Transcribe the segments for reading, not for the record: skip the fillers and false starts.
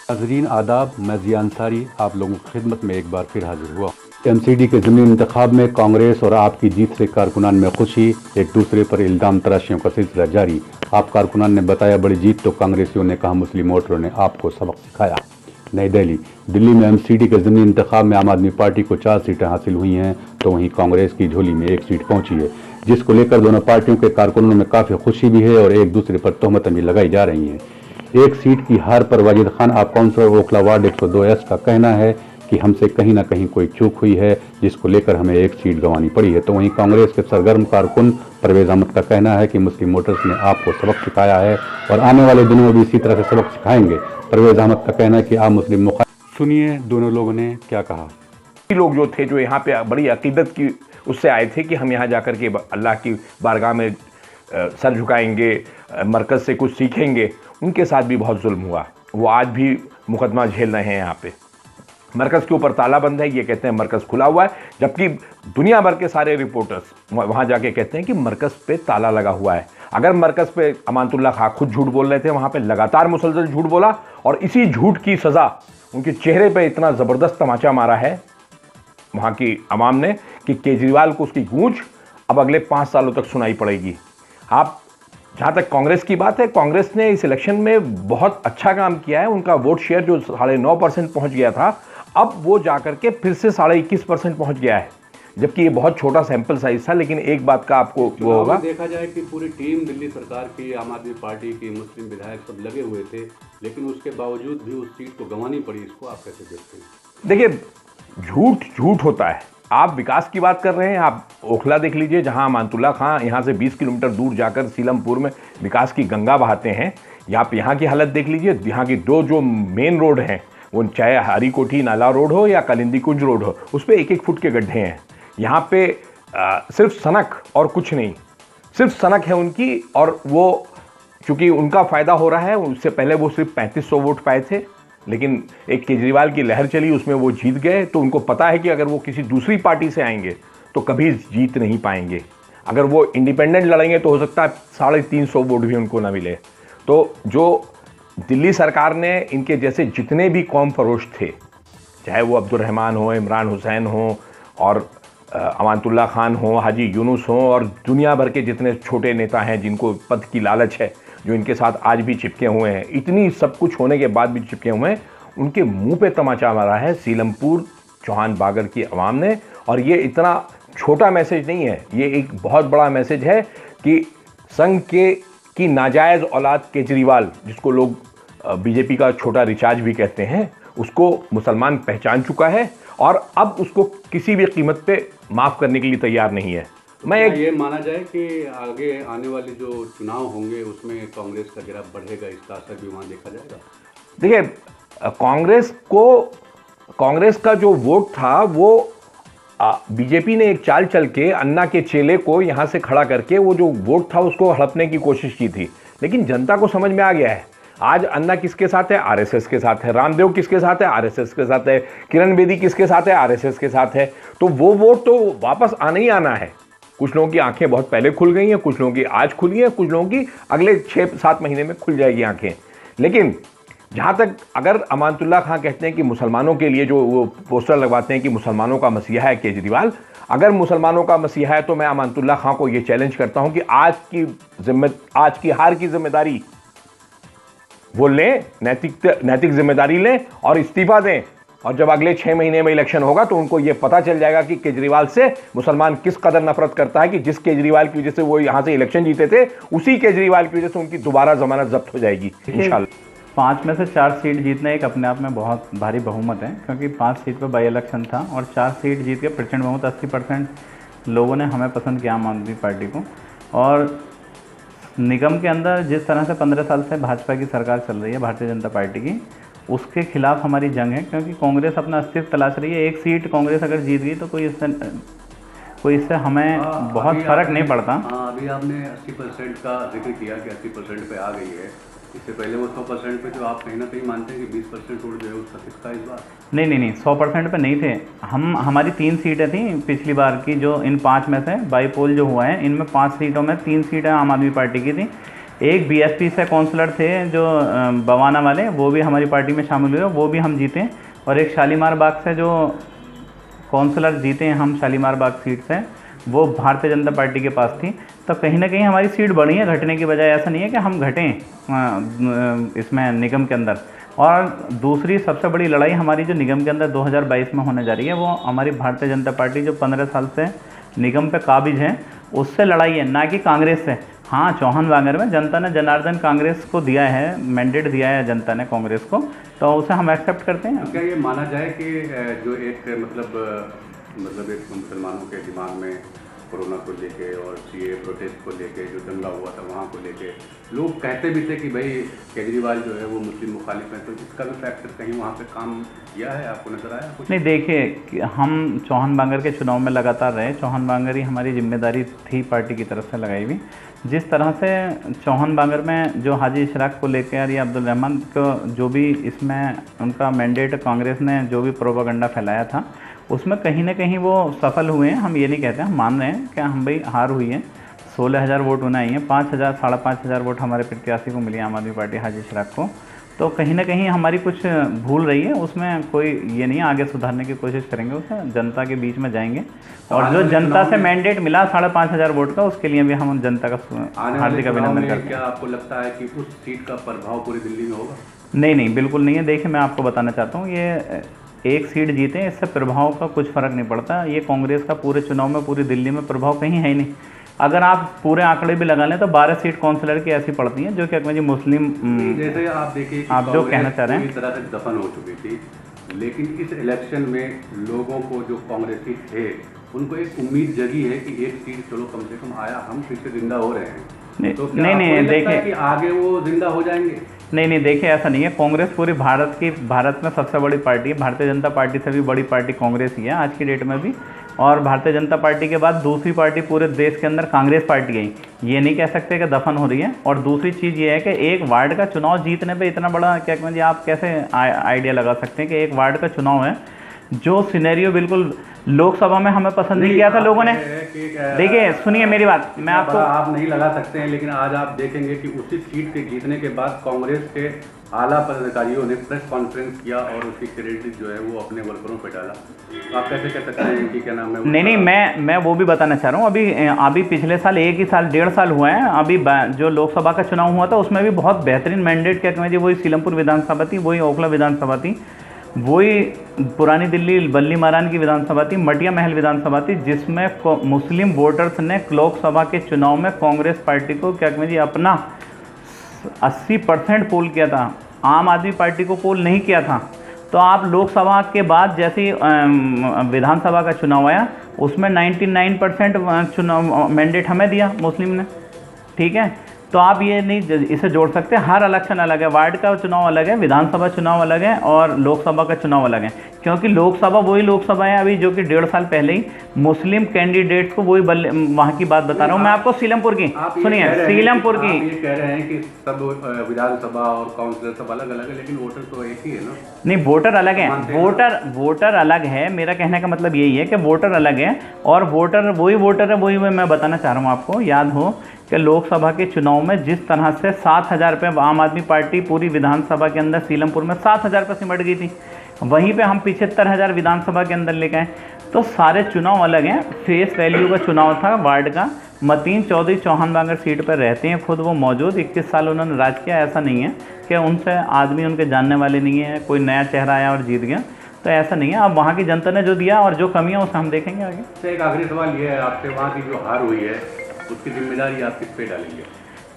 नाज़रीन आदाब, मैं ज़िया अंसारी आप लोगों की खिदमत में एक बार फिर हाजिर हुआ। एमसीडी के ज़मीनी इंतखाब में कांग्रेस और आप की जीत से कारकुनान में खुशी, एक दूसरे पर इल्ज़ाम तराशियों का सिलसिला जारी। आप कारकुनान ने बताया बड़ी जीत तो कांग्रेसियों ने कहा मुस्लिम वोटरों ने आपको सबक सिखाया। नई दिल्ली में एमसीडी के ज़मीनी इंतखाब में आम आदमी पार्टी को 4 सीटें हासिल हुई हैं तो वहीं कांग्रेस की झोली में 1 सीट पहुंची है, जिसको लेकर दोनों पार्टियों के कारकुनों में काफ़ी खुशी भी है और एक दूसरे पर तोहमतें भी लगाई जा रही हैं। एक सीट की हार पर वाजिद खान आप काउंसलर ओखला वार्ड 102S का कहना है कि हमसे कहीं ना कहीं कोई चूक हुई है, जिसको लेकर हमें 1 सीट गंवानी पड़ी है। तो वहीं कांग्रेस के सरगर्म कारकुन परवेज अहमद का कहना है कि मुस्लिम वोटर्स ने आपको सबक सिखाया है और आने वाले दिनों में भी इसी तरह से सबक सिखाएंगे। परवेज अहमद का कहना है कि आप मुस्लिम सुनिए दोनों लोगों ने क्या कहा। लोग जो थे जो यहाँ पे बड़ी अकीदत की उससे आए थे कि हम यहाँ जाकर के अल्लाह की बारगाह में सर झुकाएंगे, मरकज़ से कुछ सीखेंगे, उनके साथ भी बहुत जुल्म हुआ। वो आज भी मुकदमा झेल रहे हैं। यहाँ पे मरकज़ के ऊपर ताला बंद है, ये कहते हैं मरकज़ खुला हुआ है, जबकि दुनिया भर के सारे रिपोर्टर्स वहाँ जाके कहते हैं कि मरकज़ पे ताला लगा हुआ है। अगर मरकज़ पे अमानतुल्लाह खां खुद झूठ बोल रहे थे, वहाँ पे लगातार मुसलसल झूठ बोला और इसी झूठ की सज़ा उनके चेहरे पे इतना ज़बरदस्त तमाचा मारा है वहाँ की आवाम ने कि केजरीवाल को उसकी गूंज अब अगले 5 सालों तक सुनाई पड़ेगी। आप जहाँ तक कांग्रेस की बात है, कांग्रेस ने इस इलेक्शन में बहुत अच्छा काम किया है। उनका वोट शेयर जो 9.5% पहुँच गया था, अब वो जाकर के फिर से 21.5% पहुँच गया है, जबकि ये बहुत छोटा सैंपल साइज था। लेकिन एक बात का आपको वो होगा, देखा जाए कि पूरी टीम दिल्ली सरकार की, आम आदमी पार्टी की, मुस्लिम विधायक सब लगे हुए थे, लेकिन उसके बावजूद भी उस सीट को गंवानी पड़ी। इसको आप कैसे देखते हैं? देखिए, झूठ होता है। आप विकास की बात कर रहे हैं, आप ओखला देख लीजिए, जहां अमानतुल्लाह खां यहाँ से 20 किलोमीटर दूर जाकर सीलमपुर में विकास की गंगा बहाते हैं। आप यहाँ की हालत देख लीजिए, यहाँ की 2 जो मेन रोड हैं, वो चाहे हरी कोठी नाला रोड हो या कालिंदी कुंज रोड हो, उस पर 1-1 फुट के गड्ढे हैं। यहाँ पे सिर्फ सनक और कुछ नहीं, सिर्फ सनक है उनकी, और वो चूँकि उनका फ़ायदा हो रहा है। उससे पहले वो सिर्फ 3500 वोट पाए थे, लेकिन एक केजरीवाल की लहर चली, उसमें वो जीत गए। तो उनको पता है कि अगर वो किसी दूसरी पार्टी से आएंगे तो कभी जीत नहीं पाएंगे। अगर वो इंडिपेंडेंट लड़ेंगे तो हो सकता है 350 वोट भी उनको ना मिले। तो जो दिल्ली सरकार ने इनके जैसे जितने भी कौम फरोश थे, चाहे वो अब्दुल रहमान हो, इमरान हुसैन हो और अमानतुल्लाह खान हो, हाजी यूनुस हो, और दुनिया भर के जितने छोटे नेता हैं जिनको पद की लालच है, जो इनके साथ आज भी चिपके हुए हैं, इतनी सब कुछ होने के बाद भी चिपके हुए हैं, उनके मुंह पे तमाचा मारा है सीलमपुर चौहान बागर की आवाम ने। और ये इतना छोटा मैसेज नहीं है, ये एक बहुत बड़ा मैसेज है कि संघ की नाजायज़ औलाद केजरीवाल, जिसको लोग बीजेपी का छोटा रिचार्ज भी कहते हैं, उसको मुसलमान पहचान चुका है और अब उसको किसी भी कीमत पे माफ़ करने के लिए तैयार नहीं है। मैं ये माना जाए कि आगे आने वाले जो चुनाव होंगे उसमें कांग्रेस का गिराव बढ़ेगा, इसका असर भी वहाँ देखा जाएगा। देखिए, कांग्रेस का जो वोट था वो बीजेपी ने एक चाल चल के अन्ना के चेले को यहाँ से खड़ा करके वो जो वोट था उसको हड़पने की कोशिश की थी, लेकिन जनता को समझ में आ गया है आज अन्ना किसके साथ है, आरएसएस के साथ है। रामदेव किसके साथ है, आरएसएस के साथ है। किरण बेदी किसके साथ है, आरएसएस के साथ है। तो वो वोट तो वापस आना ही आना है। कुछ लोगों की आंखें बहुत पहले खुल गई हैं, कुछ लोगों की आज खुली हैं, कुछ लोगों की अगले 6-7 महीने में खुल जाएगी आंखें। लेकिन जहाँ तक अगर अमानतुल्लाह खां कहते हैं कि मुसलमानों के लिए जो वो पोस्टर लगवाते हैं कि मुसलमानों का मसीहा है केजरीवाल, अगर मुसलमानों का मसीहा है तो मैं अमानतुल्लाह खां को ये चैलेंज करता हूँ कि आज की हार की जिम्मेदारी वो लें, नैतिक जिम्मेदारी लें और इस्तीफा दें। और जब अगले 6 महीने में इलेक्शन होगा तो उनको ये पता चल जाएगा कि केजरीवाल से मुसलमान किस कदर नफरत करता है, कि जिस केजरीवाल की वजह से वो यहाँ से इलेक्शन जीते थे, उसी केजरीवाल की वजह से उनकी दोबारा जमानत जब्त हो जाएगी इंशाल्लाह। 5 में से 4 सीट जीतना एक अपने आप में बहुत भारी बहुमत है, क्योंकि 5 सीट पर बाई इलेक्शन था और 4 सीट जीत के प्रचंड बहुमत 80% लोगों ने हमें पसंद किया आम आदमी पार्टी को। और निगम के अंदर जिस तरह से 15 साल से भाजपा की सरकार चल रही है, भारतीय जनता पार्टी की, उसके खिलाफ हमारी जंग है, क्योंकि कांग्रेस अपना अस्तित्व तलाश रही है। एक सीट कांग्रेस अगर जीत गई तो कोई इससे हमें बहुत फर्क नहीं पड़ता। अभी आपने 80% का जिक्र किया कि 80% पे आ गई है। इससे पहले वो 100% पे, जो आप कहीं ना कहीं मानते हैं कि 20% वोट जो है उसका किसका इस बार? नहीं 100% पे नहीं थे हम। हमारी 3 सीटें थी पिछली बार की, जो इन 5 में से बाईपोल जो हुआ है, इनमें 5 सीटों में 3 सीटें आम आदमी पार्टी की थी, एक बीएसपी से काउंसलर थे जो बवाना वाले, वो भी हमारी पार्टी में शामिल हुए, वो भी हम जीते। और एक शालीमार बाग से जो काउंसलर जीते हैं हम शालीमार बाग सीट से, वो भारतीय जनता पार्टी के पास थी। तो कहीं ना कहीं हमारी सीट बढ़ी है घटने की बजाय, ऐसा नहीं है कि हम घटें इसमें निगम के अंदर। और दूसरी सबसे बड़ी लड़ाई हमारी जो निगम के अंदर 2022 में होने जा रही है, वो हमारी भारतीय जनता पार्टी जो 15 साल से निगम पे काबिज है, उससे लड़ाई है, ना कि कांग्रेस से। हाँ, चौहान बांगर में जनता ने जनार्दन कांग्रेस को दिया है, मैंडेट दिया है जनता ने कांग्रेस को, तो उसे हम एक्सेप्ट करते हैं। क्या ये माना जाए कि जो एक मतलब एक मुसलमानों के दिमाग में कोरोना को लेके और सीए प्रोटेस्ट को लेके जो दंगा हुआ था वहाँ को लेके लोग कहते भी थे कि भाई केजरीवाल जो है वो मुस्लिम मुखालिफ है, तो इसका भी फैक्टर कहीं वहाँ पे काम किया है, आपको नजर आया कुछ? नहीं, देखिए हम चौहान बांगर के चुनाव में लगातार रहे, चौहान बांगर ही हमारी जिम्मेदारी थी पार्टी की तरफ से लगाई हुई। जिस तरह से चौहान बांगर में जो हाजी इशराक को लेकर या अब्दुल रहमान को जो भी इसमें उनका मैंडेट कांग्रेस ने जो भी प्रोपागंडा फैलाया था, उसमें कहीं ना कहीं वो सफल हुए हैं। हम ये नहीं कहते, हम मान रहे हैं कि हम भाई हार हुई है। 16,000 वोट होना ही है, 5,000 5,500 वोट हमारे प्रत्याशी को मिली, आम आदमी पार्टी हाजी इशराक को। तो कहीं ना कहीं हमारी कुछ भूल रही है, उसमें कोई ये नहीं है, आगे सुधारने की कोशिश करेंगे, उसमें जनता के बीच में जाएंगे। और जो जनता से मैंडेट मिला 5,500 वोट का, उसके लिए भी हम जनता का हार्दिक अभिनंदन करते हैं। क्या आपको लगता है कि उस सीट का प्रभाव पूरी दिल्ली में होगा? नहीं, बिल्कुल नहीं है। देखिए, मैं आपको बताना चाहता हूँ, ये एक सीट जीते, इससे प्रभाव का कुछ फ़र्क नहीं पड़ता। ये कांग्रेस का पूरे चुनाव में पूरी दिल्ली में प्रभाव कहीं है ही नहीं। अगर आप पूरे आंकड़े भी लगा लें तो 12 सीट काउंसलर की ऐसी पड़ती हैं जो कि जी मुस्लिम, जैसे आप देखिए आप जो कहना चाह रहे हैं, पूरी तरह से दफन हो चुकी थी, लेकिन इस इलेक्शन में लोगों को जो कांग्रेसी थे उनको एक उम्मीद जगी है कि एक सीट चलो कम से कम आया, हम फिर से जिंदा हो रहे हैं। तो नहीं, देखिए कि आगे वो जिंदा हो जाएंगे? नहीं, देखिए ऐसा नहीं है। कांग्रेस पूरी भारत में सबसे बड़ी पार्टी है। भारतीय जनता पार्टी से भी बड़ी पार्टी कांग्रेस ही है आज की डेट में भी। और भारतीय जनता पार्टी के बाद दूसरी पार्टी पूरे देश के अंदर कांग्रेस पार्टी है। ये नहीं कह सकते कि दफन हो रही है। और दूसरी चीज़ ये है कि एक वार्ड का चुनाव जीतने पे इतना बड़ा क्या कहते हैं, आप कैसे आइडिया लगा सकते हैं कि एक वार्ड का चुनाव है, जो सिनेरियो बिल्कुल लोकसभा में हमें पसंद नहीं किया था लोगों ने। देखिए, सुनिए मेरी बात, मैं आपको, आप नहीं लगा सकते हैं, लेकिन आज आप देखेंगे कि उसी सीट के जीतने के बाद कांग्रेस के आला पदाधिकारियों ने प्रेस कॉन्फ्रेंस किया और उसकी क्रेडिट जो है वो अपने वर्करों पर डाला। तो आप कैसे कह सकते हैं कि क्या नाम है? नहीं, मैं वो भी बताना चाह रहा हूँ। अभी पिछले साल 1.5 साल हुआ है। अभी जो लोकसभा का चुनाव हुआ था उसमें भी बहुत बेहतरीन मैंडेट क्या कहते हैं, वही सीलमपुर विधानसभा थी, वही ओखला विधानसभा थी, वही पुरानी दिल्ली बल्ली मारान की विधानसभा थी, मटिया महल विधानसभा थी, जिसमें मुस्लिम वोटर्स ने लोकसभा के चुनाव में कांग्रेस पार्टी को क्या कहते हैं अपना 80% पोल किया था। आम आदमी पार्टी को पोल नहीं किया था। तो आप लोकसभा के बाद जैसे विधानसभा का चुनाव आया, उसमें 99% चुनाव मैंडेट हमें दिया मुस्लिम ने, ठीक है। तो आप ये नहीं इसे जोड़ सकते। हर इलेक्शन अलग है, वार्ड का चुनाव अलग है, विधानसभा चुनाव अलग है और लोकसभा का चुनाव अलग है। क्योंकि लोकसभा वही लोकसभा है अभी जो कि 1.5 साल पहले ही मुस्लिम कैंडिडेट्स को वही वहाँ की बात बता रहा हूँ मैं आपको। सीलमपुर की सुनिए, सीलमपुर की ये कह रहे हैं कि सब विधानसभा और काउंसिलर सब अलग अलग है, लेकिन वोटर तो एक ही है ना? नहीं, वोटर अलग है, वोटर अलग है। मेरा कहने का मतलब यही है कि वोटर अलग है और वोटर है, वही मैं बताना चाह रहा हूँ आपको। याद हो कि लोकसभा के चुनाव में जिस तरह से 7,000 रुपये आम आदमी पार्टी पूरी विधानसभा के अंदर सीलमपुर में 7,000 रुपये सिमट गई थी, वहीं पे हम 75,000 विधानसभा के अंदर लेके आए। तो सारे चुनाव अलग हैं। फेस वैल्यू का चुनाव था वार्ड का। मतीन चौधरी चौहान बांगर सीट पर रहते हैं, खुद वो मौजूद, 21 साल उन्होंने राज किया। ऐसा नहीं है कि उनसे आदमी उनके जानने वाले नहीं है, कोई नया चेहरा आया और जीत गया, तो ऐसा नहीं है। अब वहाँ की जनता ने जो दिया और जो कमियाँ उसे हम देखेंगे आगे। एक आखिरी सवाल ये है आपसे, वहाँ की जो हार हुई है उसकी जिम्मेदारी आप किस पे डालेंगे?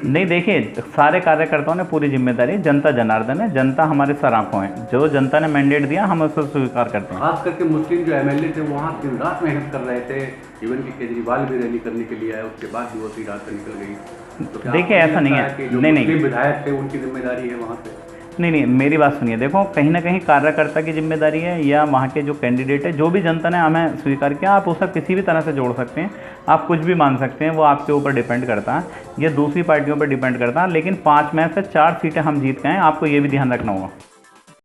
नहीं, देखिए, सारे कार्यकर्ताओं ने पूरी जिम्मेदारी, जनता जनार्दन है, जनता हमारे सर आंखों है। जो जनता ने मैंडेट दिया हम उसको स्वीकार करते हैं। खास करके मुस्लिम जो एमएलए थे वहाँ दिन रात मेहनत कर रहे थे, इवन कि केजरीवाल भी रैली करने के लिए आए, उसके बाद भी वो सीट रात से निकल गई। तो देखिए, ऐसा नहीं है। नहीं, विधायक थे उनकी जिम्मेदारी है वहाँ पे? नहीं, मेरी बात सुनिए। देखो, कहीं ना कहीं कार्यकर्ता की जिम्मेदारी है या वहाँ के जो कैंडिडेट है, जो भी जनता ने हमें स्वीकार किया, आप उसे किसी भी तरह से जोड़ सकते हैं, आप कुछ भी मान सकते हैं, वो आपके ऊपर डिपेंड करता है, ये दूसरी पार्टियों पर डिपेंड करता है। लेकिन 5 में से 4 सीटें हम जीत गए हैं, आपको ये भी ध्यान रखना होगा।